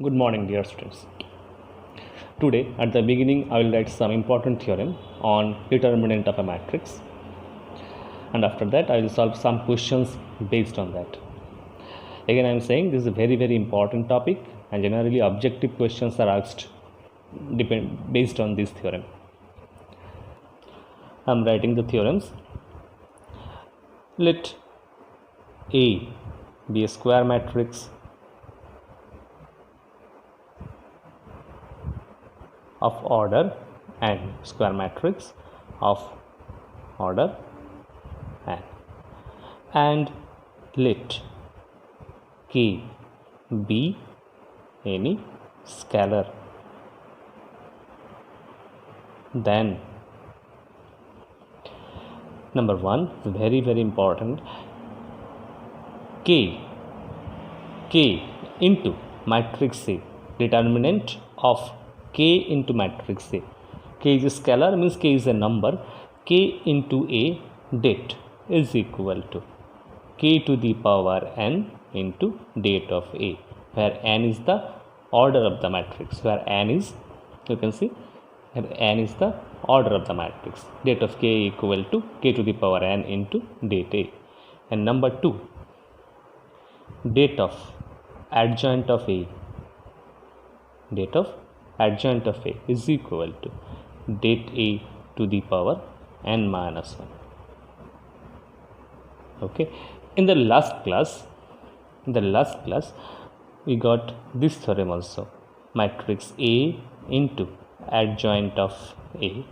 Good morning, dear students. Today, at the beginning, I will write some important theorem on determinant of a matrix, and after that, I will solve some questions based on that. Again, I am saying this is a very important topic, and generally, objective questions are asked based on this theorem. I am writing the theorems. Let A be a square matrix of order n, square matrix of order n, and let K be any scalar. Then number one is very important. K into matrix A, determinant of K into matrix A. K is a scalar, means K is a number. K into A det is equal to K to the power n into det of A, where n is the order of the matrix, where n is, you can see, n is the order of the matrix. Det of K equal to K to the power n into det A. And number two, det of adjoint of A, det of adjoint of A is equal to det A to the power n minus 1. Okay, in the last class we got this theorem also. Matrix A into adjoint of A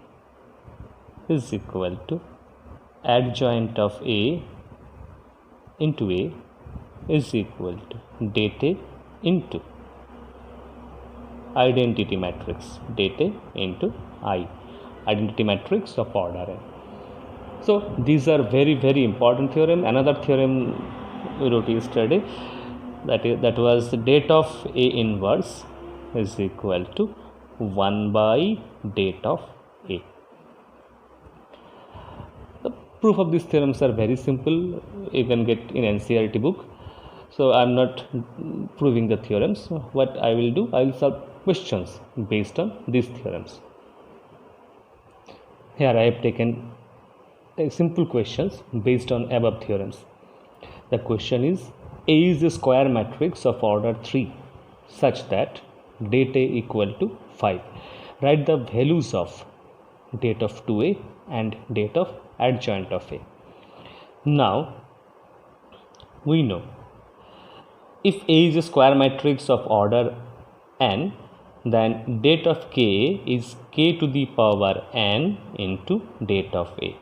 is equal to adjoint of A into A is equal to det A into identity matrix, det A into I, identity matrix of order n. So these are very important theorem. Another theorem we wrote yesterday, that was det of A inverse is equal to 1 by det of A. The proof of these theorems are very simple. You can get in NCERT book. So I am not proving the theorems. What I will do, I will solve questions based on these theorems. Here I have taken simple questions based on above theorems. The question is, A is a square matrix of order 3 such that det A equal to 5. Write the values of det of 2A and det of adjoint of A. Now we know, if A is a square matrix of order n, then det of K is K to the power n into det of A.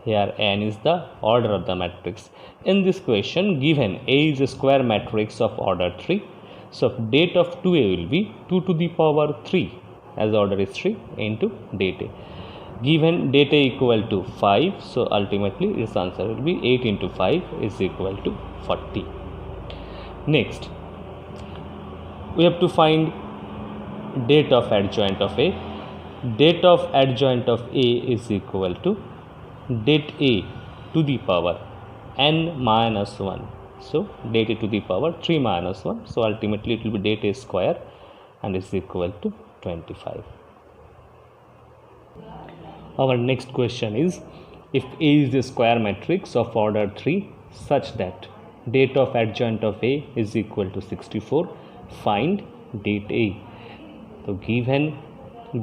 Here n is the order of the matrix. In this question, given A is a square matrix of order 3, so det of 2A will be 2 to the power 3, as order is 3, into det A. Given det A equal to 5, so ultimately its answer will be 8 into 5 is equal to 40. Next, we have to find det of adjoint of A. Det of adjoint of A is equal to det A to the power n minus 1. So det A to the power 3 minus 1. So ultimately it will be det A square and is equal to 25. Our next question is, if A is a square matrix of order 3 such that det of adjoint of A is equal to 64, find det A. So given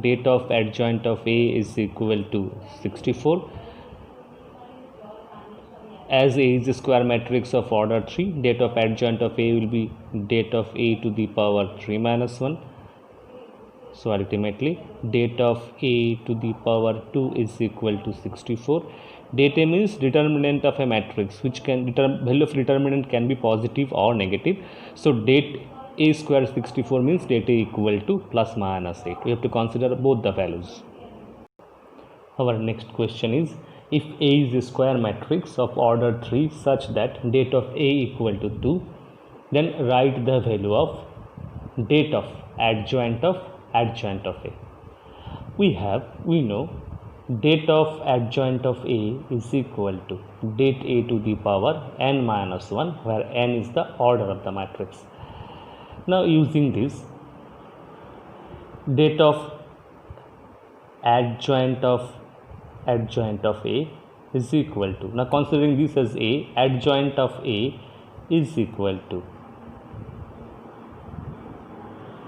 det of adjoint of A is equal to 64, as A is a square matrix of order 3, det of adjoint of A will be det of A to the power 3 minus 1. So ultimately det of A to the power 2 is equal to 64. Det A means determinant of a matrix, which can value of determinant can be positive or negative. So det A square 64 means det A equal to plus minus 8. We have to consider both the values. Our next question is, if A is a square matrix of order 3 such that det of A equal to 2, then write the value of det of adjoint of A. We know det of adjoint of A is equal to det A to the power n minus 1, where n is the order of the matrix. Now using this, date of adjoint of A is equal to, now considering this as A, adjoint of A is equal to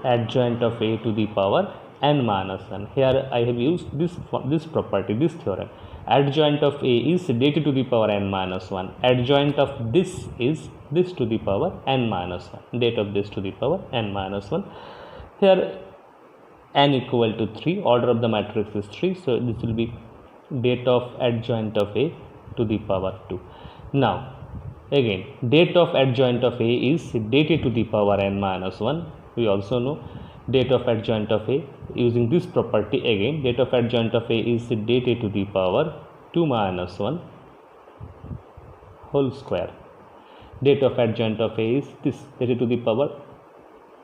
adjoint of A to the power n minus 1. Here I have used this property, this theorem. Adjoint of A is date to the power n minus 1. Adjoint of this is this to the power n minus 1. Date of this to the power n minus 1. Here n equal to 3. Order of the matrix is 3. So this will be date of adjoint of A to the power 2. Now again, date of adjoint of A is date to the power n minus 1. We also know date of adjoint of A, using this property again, date of adjoint of A is date to the power 2 minus 1 whole square. Date of adjoint of A is this, date to the power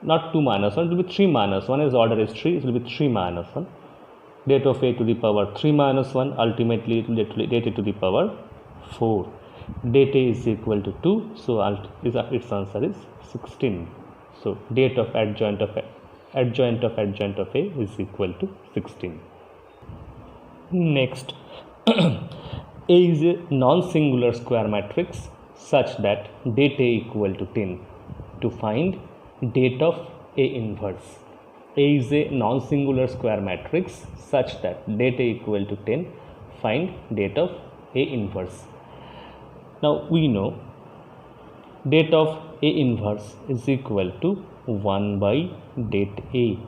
not 2 minus 1, it will be 3 minus 1, as order is 3, it will be 3 minus 1. Date of A to the power 3 minus 1, ultimately it will be date to the power 4. Date A is equal to 2, so its answer is 16. So date of adjoint of A is equal to 16. Next, A is a non-singular square matrix such that date A equal to 10. To find date of A inverse. A is a non-singular square matrix such that date A equal to 10. Find date of A inverse. Now we know date of A inverse is equal to 1 by date A,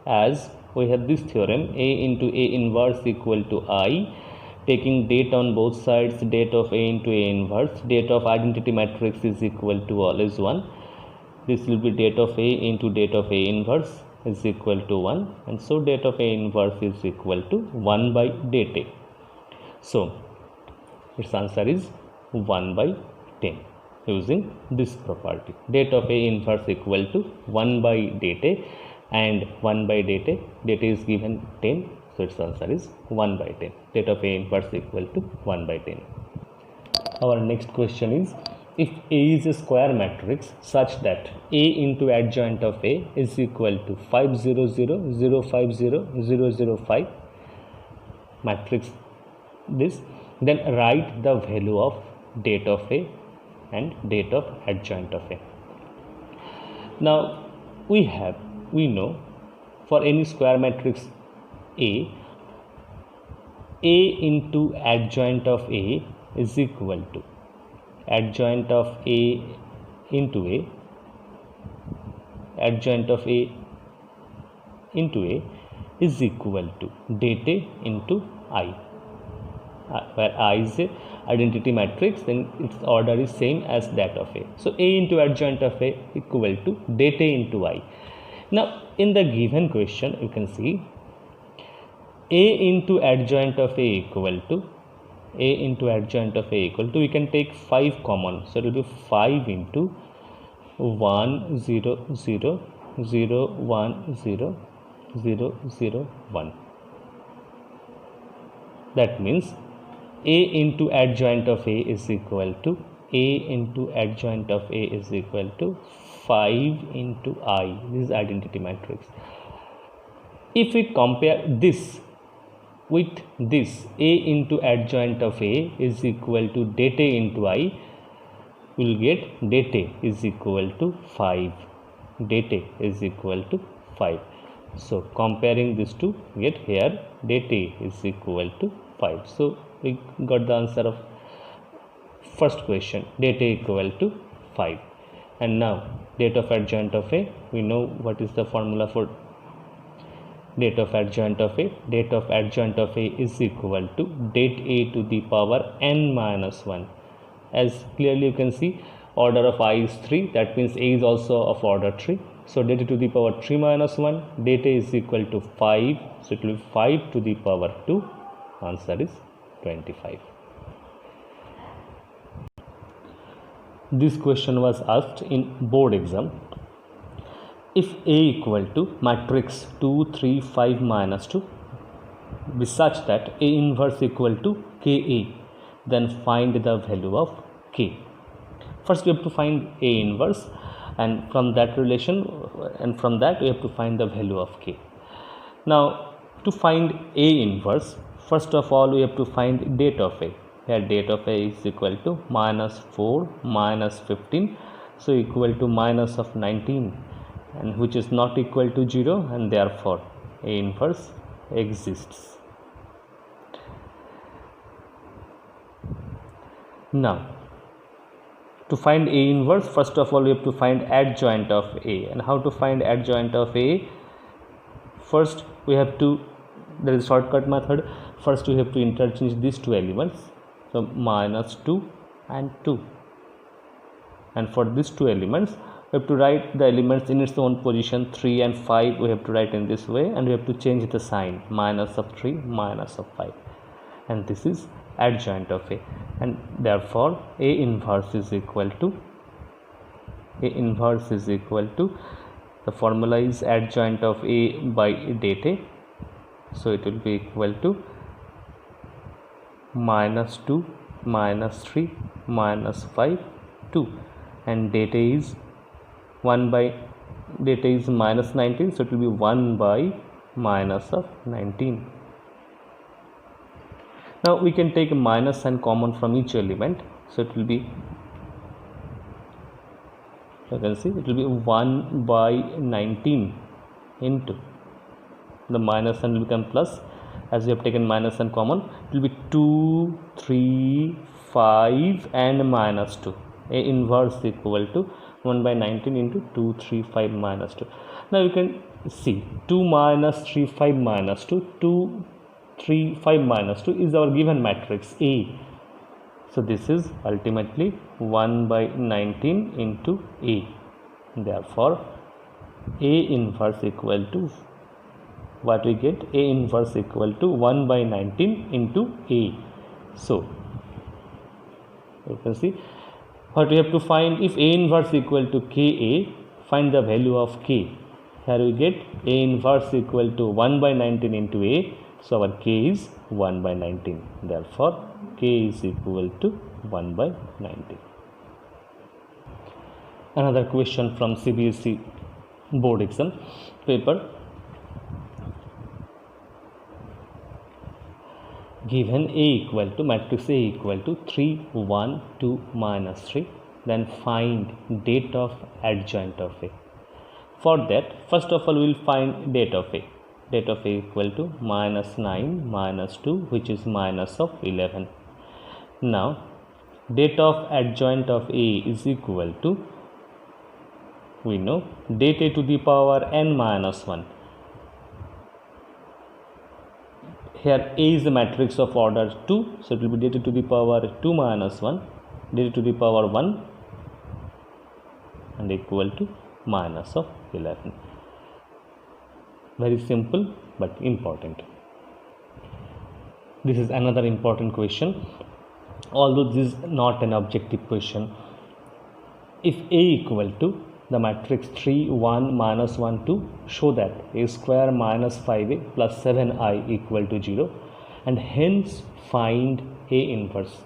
as we have this theorem, A into A inverse equal to I, taking date on both sides, date of A into A inverse, date of identity matrix is equal to always 1. This will be date of A into date of A inverse is equal to 1, and so date of A inverse is equal to 1 by date A. So its answer is 1 by 10 using this property. Date of A inverse equal to 1 by date A, and 1 by date A, date A is given 10, so its answer is 1 by 10. Date of A inverse equal to 1 by 10. Our next question is, if A is a square matrix such that A into adjoint of A is equal to 5 0 0 0 5 0 0 0 5 matrix this, then write the value of date of A and date of adjoint of A. Now we know for any square matrix A into adjoint of A is equal to adjoint of A into A, adjoint of A into A is equal to date A into I, where I is a identity matrix, then its order is same as that of A. So A into adjoint of A equal to date A into I. Now in the given question you can see A into adjoint of A equal to we can take 5 common, so it will be 5 into 1 0 0 0 1 0 0 0 1. That means A into adjoint of A is equal to 5 into I. This is identity matrix. If we compare this with this, A into adjoint of A is equal to date A into I, we will get date A is equal to 5. Date A is equal to 5. So comparing these two, get here date A is equal to 5. So we got the answer of first question, date A equal to 5. And now date of adjoint of A, we know what is the formula for date of adjoint of A. Date of adjoint of A is equal to date A to the power n minus 1. As clearly you can see, order of I is 3, that means A is also of order 3. So date A to the power 3 minus 1, date A is equal to 5, so it will be 5 to the power 2. Answer is 25. This question was asked in board exam. If A equal to matrix 2 3 5 minus 2 be such that A inverse equal to Ka, then find the value of K. First we have to find A inverse. and from that relation, and from that we have to find the value of k. Now to find A inverse, first of all we have to find date of A. Here date of A is equal to minus 4 minus 15, so equal to minus of 19, and which is not equal to 0, and therefore A inverse exists. Now to find A inverse, first of all we have to find adjoint of A. And how to find adjoint of A? First we have to, there is shortcut method. First we have to interchange these two elements, so minus 2 and 2, and for these two elements we have to write the elements in its own position. 3 and 5 we have to write in this way, and we have to change the sign, minus of 3 minus of 5, and this is adjoint of A, and therefore A inverse is equal to, the formula is adjoint of A by date A, so it will be equal to minus 2 minus 3 minus 5 2, and date A is 1 by, date A is minus 19, so it will be 1 by minus of 19. Now we can take a minus sign common from each element, so it will be, you can see it will be 1 by 19 into, the minus sign will become plus as we have taken minus and common. It will be 2 3 5 and minus 2. A inverse equal to 1 by 19 into 2 3 5 minus 2. Now you can see 2 minus 3 5 minus 2, 2 3 5 minus 2 is our given matrix A. So this is ultimately 1 by 19 into A. Therefore A inverse equal to, what we get, A inverse equal to 1 by 19 into A. So you can see what we have to find. If A inverse equal to Ka, find the value of K. Here we get A inverse equal to 1 by 19 into A, so our K is 1 by 19. Therefore K is equal to 1 by 19. Another question from CBSE board exam paper. Given A equal to, matrix A equal to 3 1 2 minus 3, then find date of adjoint of A. For that, first of all we will find date of A. Date of A equal to minus 9 minus 2, which is minus of 11. Now date of adjoint of A is equal to, we know, date A to the power n minus 1. Here A is the matrix of order 2, so it will be date to the power 2 minus 1, date to the power 1, and equal to minus of 11. Very simple but important. This is another important question, although this is not an objective question. If A equal to the matrix 3 1 minus 1 2, show that A square minus 5A plus 7I equal to 0, and hence find A inverse.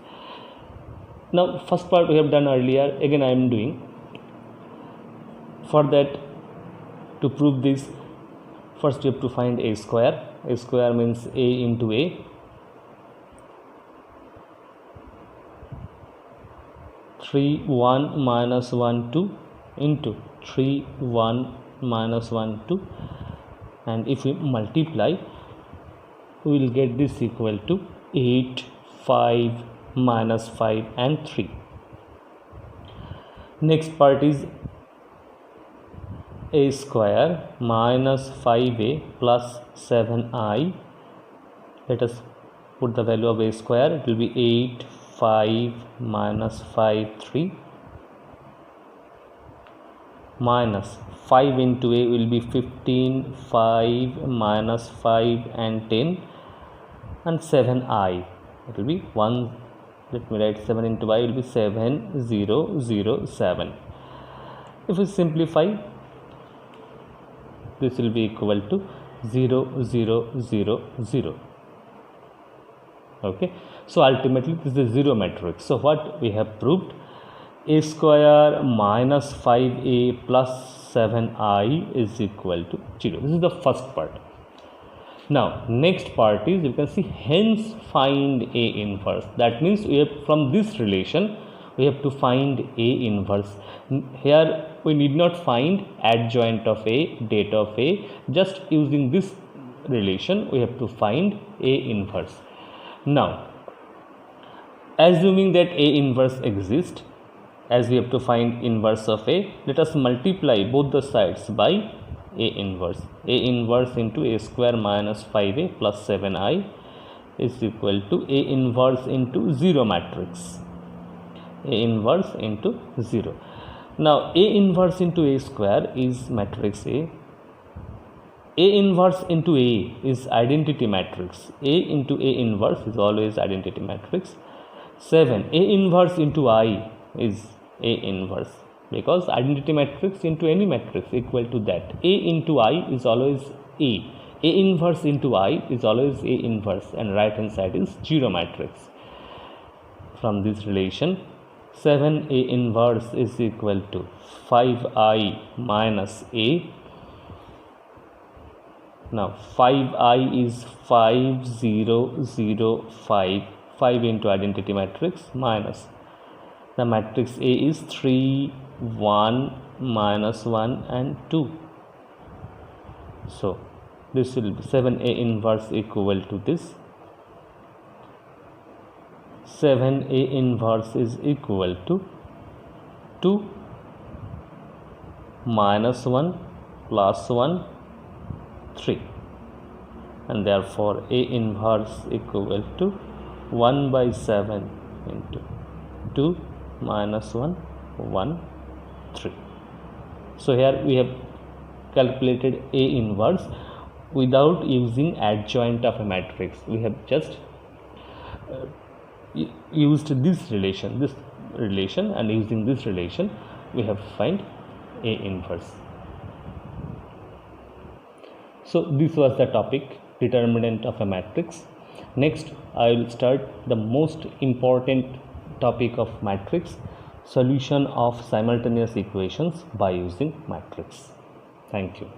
Now first part we have done earlier, again I am doing. For that, to prove this, first you have to find A square. A square means A into A. 3 1 minus 1 2 into 3 1 minus 1 2, and if we multiply we will get this equal to 8 5 minus 5 and 3. Next part is A square minus 5A plus 7I. Let us put the value of A square. It will be 8 5 minus 5 3, minus 5 into A will be 15 5 minus 5 and 10, and 7I, it will be 1. Let me write 7 into I will be 7 0 0 7. If we simplify, this will be equal to 0 0 0 0. Okay, so ultimately this is a zero matrix. So what we have proved, a square minus 5a plus 7i is equal to 0. This is the first part. Now next part is, you can see, hence find a inverse. That means we have, from this relation we have to find a inverse. Here we need not find adjoint of a, det of a. Just using this relation we have to find a inverse. Now assuming that a inverse exists, as we have to find inverse of a, let us multiply both the sides by a inverse. A inverse into a square minus 5a plus 7i is equal to a inverse into 0 matrix. A inverse into 0. Now a inverse into a square is matrix A. A inverse into A is identity matrix. A into A inverse is always identity matrix. 7. A inverse into I is A inverse, because identity matrix into any matrix equal to that. A into I is always A. A inverse into I is always A inverse, and right hand side is 0 matrix. From this relation, 7A inverse is equal to 5i minus A. Now 5i is 5 0 0 5, 5 into identity matrix, minus the matrix A is 3 1 minus 1 and 2. So this will be 7A inverse equal to this. 7A inverse is equal to 2 minus 1 plus 1 3, and therefore A inverse equal to 1 by 7 into 2 minus 1 1 3. So here we have calculated A inverse without using adjoint of a matrix. We have just used this relation, and using this relation we have find A inverse. So this was the topic, determinant of a matrix. Next I will start the most important topic of matrix, solution of simultaneous equations by using matrix. Thank you.